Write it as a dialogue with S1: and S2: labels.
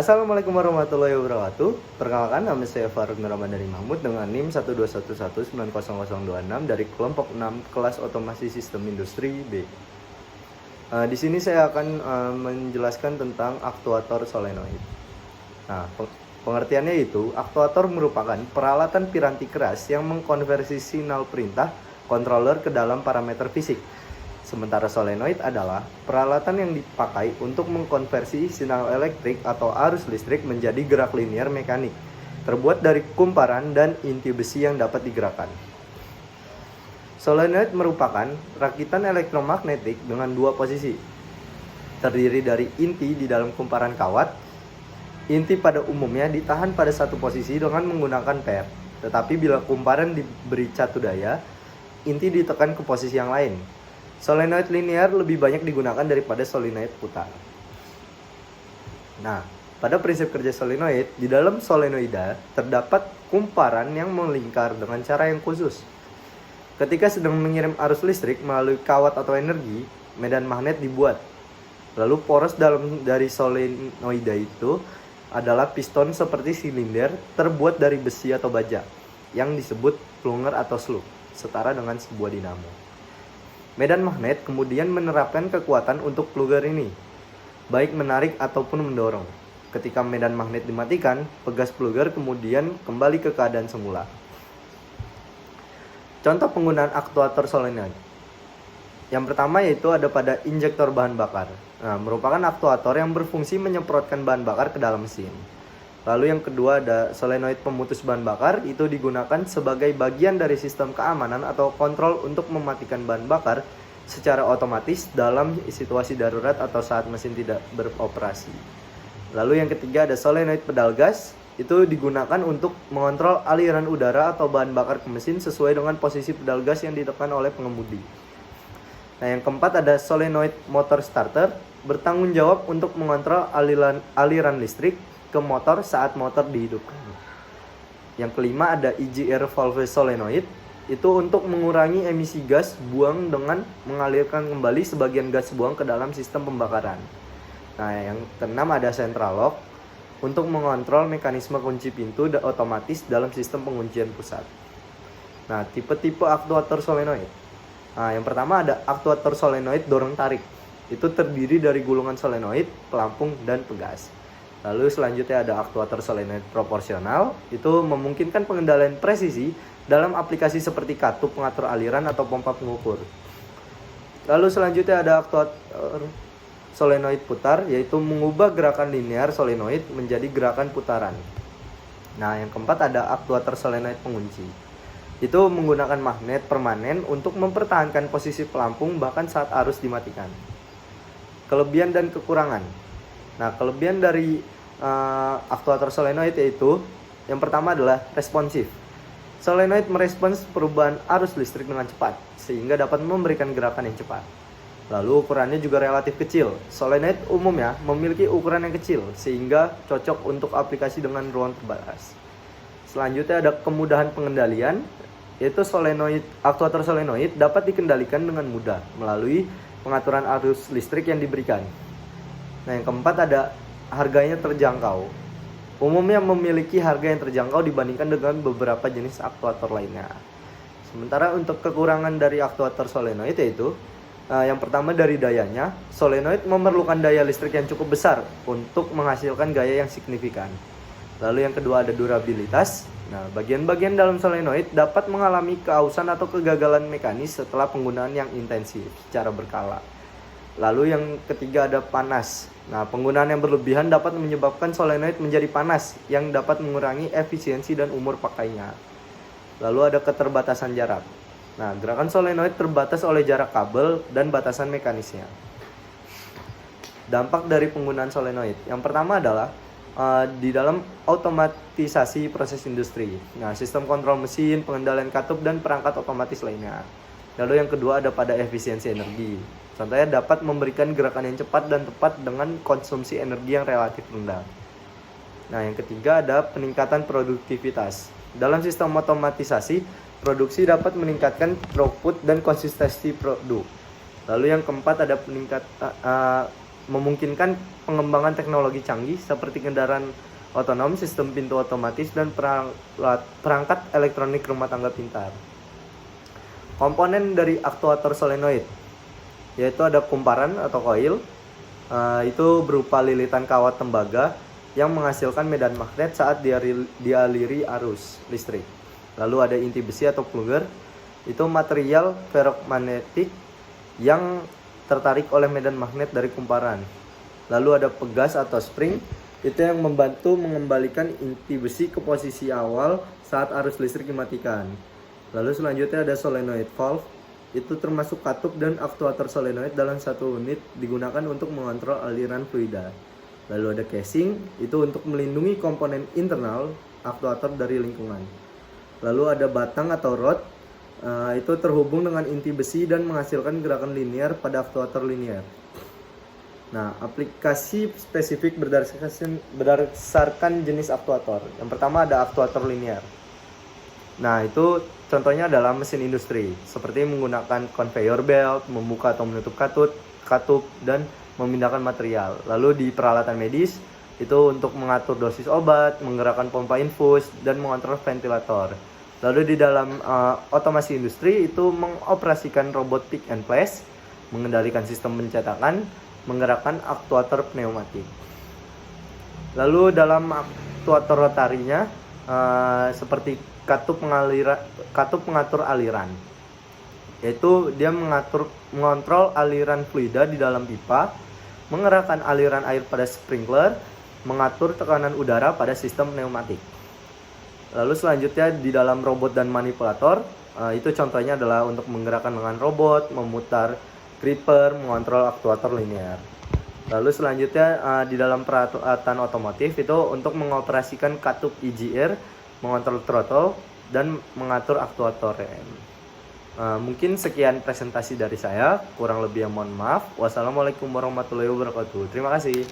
S1: Assalamualaikum warahmatullahi wabarakatuh. Perkenalkan, nama saya Faruk Ramadhani Mahmud dengan NIM 121190026 dari kelompok 6 kelas otomasi sistem industri B. Di sini saya akan menjelaskan tentang aktuator solenoid. Nah, pengertiannya itu, aktuator merupakan peralatan piranti keras yang mengkonversi sinyal perintah controller ke dalam parameter fisik. Sementara solenoid adalah peralatan yang dipakai untuk mengkonversi sinyal elektrik atau arus listrik menjadi gerak linear mekanik, terbuat dari kumparan dan inti besi yang dapat digerakkan. Solenoid merupakan rakitan elektromagnetik dengan dua posisi, terdiri dari inti di dalam kumparan kawat. Inti pada umumnya ditahan pada satu posisi dengan menggunakan per, tetapi bila kumparan diberi catu daya, inti ditekan ke posisi yang lain. Solenoid linear lebih banyak digunakan daripada solenoid putar. Nah, pada prinsip kerja solenoid, di dalam solenoida terdapat kumparan yang melingkar dengan cara yang khusus. Ketika sedang mengirim arus listrik melalui kawat atau energi, medan magnet dibuat. Lalu poros dari solenoida itu adalah piston seperti silinder terbuat dari besi atau baja yang disebut plunger atau slug, setara dengan sebuah dinamo. Medan magnet kemudian menerapkan kekuatan untuk plunger ini, baik menarik ataupun mendorong. Ketika medan magnet dimatikan, pegas plunger kemudian kembali ke keadaan semula. Contoh penggunaan aktuator solenoid. Yang pertama yaitu ada pada injektor bahan bakar. Nah, merupakan aktuator yang berfungsi menyemprotkan bahan bakar ke dalam mesin. Lalu yang kedua ada solenoid pemutus bahan bakar, itu digunakan sebagai bagian dari sistem keamanan atau kontrol untuk mematikan bahan bakar secara otomatis dalam situasi darurat atau saat mesin tidak beroperasi. Lalu yang ketiga ada solenoid pedal gas, itu digunakan untuk mengontrol aliran udara atau bahan bakar ke mesin sesuai dengan posisi pedal gas yang ditekan oleh pengemudi. Nah, yang keempat ada solenoid motor starter, bertanggung jawab untuk mengontrol aliran listrik ke motor saat motor dihidupkan. Yang kelima ada EGR valve solenoid, itu untuk mengurangi emisi gas buang dengan mengalirkan kembali sebagian gas buang ke dalam sistem pembakaran. Nah, yang keenam ada central lock, untuk mengontrol mekanisme kunci pintu otomatis dalam sistem penguncian pusat. Nah, tipe-tipe aktuator solenoid. Nah, yang pertama ada aktuator solenoid dorong tarik. Itu terdiri dari gulungan solenoid, pelampung, dan pegas. Lalu selanjutnya ada aktuator solenoid proporsional, itu memungkinkan pengendalian presisi dalam aplikasi seperti katup pengatur aliran atau pompa pengukur. Lalu selanjutnya ada aktuator solenoid putar, yaitu mengubah gerakan linear solenoid menjadi gerakan putaran. Nah, yang keempat ada aktuator solenoid pengunci. Itu menggunakan magnet permanen untuk mempertahankan posisi pelampung bahkan saat arus dimatikan. Kelebihan dan kekurangan. Nah, kelebihan dari aktuator solenoid yaitu yang pertama adalah responsif. Solenoid merespons perubahan arus listrik dengan cepat sehingga dapat memberikan gerakan yang cepat. Lalu ukurannya juga relatif kecil. Solenoid umumnya memiliki ukuran yang kecil sehingga cocok untuk aplikasi dengan ruang terbatas. Selanjutnya ada kemudahan pengendalian, yaitu aktuator solenoid dapat dikendalikan dengan mudah melalui pengaturan arus listrik yang diberikan. Nah, yang keempat ada harganya terjangkau. Umumnya memiliki harga yang terjangkau dibandingkan dengan beberapa jenis aktuator lainnya. Sementara untuk kekurangan dari aktuator solenoid yaitu yang pertama dari dayanya. Solenoid memerlukan daya listrik yang cukup besar untuk menghasilkan gaya yang signifikan. Lalu yang kedua ada durabilitas. Nah, bagian-bagian dalam solenoid dapat mengalami keausan atau kegagalan mekanis setelah penggunaan yang intensif secara berkala. Lalu yang ketiga ada panas. Nah, penggunaan yang berlebihan dapat menyebabkan solenoid menjadi panas yang dapat mengurangi efisiensi dan umur pakainya. Lalu ada keterbatasan jarak. Nah, gerakan solenoid terbatas oleh jarak kabel dan batasan mekanisnya. Dampak dari penggunaan solenoid. Yang pertama adalah di dalam otomatisasi proses industri. Nah, sistem kontrol mesin, pengendalian katup, dan perangkat otomatis lainnya. Lalu yang kedua ada pada efisiensi energi. Contohnya dapat memberikan gerakan yang cepat dan tepat dengan konsumsi energi yang relatif rendah. Nah, yang ketiga ada peningkatan produktivitas. Dalam sistem otomatisasi, produksi dapat meningkatkan throughput dan konsistensi produk. Lalu yang keempat ada memungkinkan pengembangan teknologi canggih seperti kendaraan otonom, sistem pintu otomatis, dan perangkat elektronik rumah tangga pintar. Komponen dari aktuator solenoid yaitu ada kumparan atau coil, itu berupa lilitan kawat tembaga yang menghasilkan medan magnet saat dialiri arus listrik. Lalu ada inti besi atau plugger, itu material ferromagnetik yang tertarik oleh medan magnet dari kumparan. Lalu ada pegas atau spring, itu yang membantu mengembalikan inti besi ke posisi awal saat arus listrik dimatikan. Lalu selanjutnya ada solenoid valve, itu termasuk katup dan aktuator solenoid dalam satu unit digunakan untuk mengontrol aliran fluida. Lalu ada casing, itu untuk melindungi komponen internal aktuator dari lingkungan. Lalu ada batang atau rod, itu terhubung dengan inti besi dan menghasilkan gerakan linear pada aktuator linear. Nah, aplikasi spesifik berdasarkan jenis aktuator. Yang pertama ada aktuator linear. Nah, itu contohnya adalah mesin industri, seperti menggunakan conveyor belt, membuka atau menutup katup, dan memindahkan material. Lalu di peralatan medis, itu untuk mengatur dosis obat, menggerakkan pompa infus, dan mengontrol ventilator. Lalu di dalam otomasi industri, itu mengoperasikan robot pick and place, mengendalikan sistem pencetakan, menggerakkan aktuator pneumatik. Lalu dalam aktuator rotarinya, seperti katup pengatur aliran, yaitu dia mengontrol aliran fluida di dalam pipa, mengerahkan aliran air pada sprinkler, mengatur tekanan udara pada sistem pneumatik. Lalu selanjutnya di dalam robot dan manipulator, itu contohnya adalah untuk menggerakkan lengan robot, memutar gripper, mengontrol aktuator linear. Lalu selanjutnya di dalam peralatan otomotif itu untuk mengoperasikan katup EGR, mengontrol throttle, dan mengatur aktuator rem. Mungkin sekian presentasi dari saya, kurang lebih mohon maaf. Wassalamualaikum warahmatullahi wabarakatuh. Terima kasih.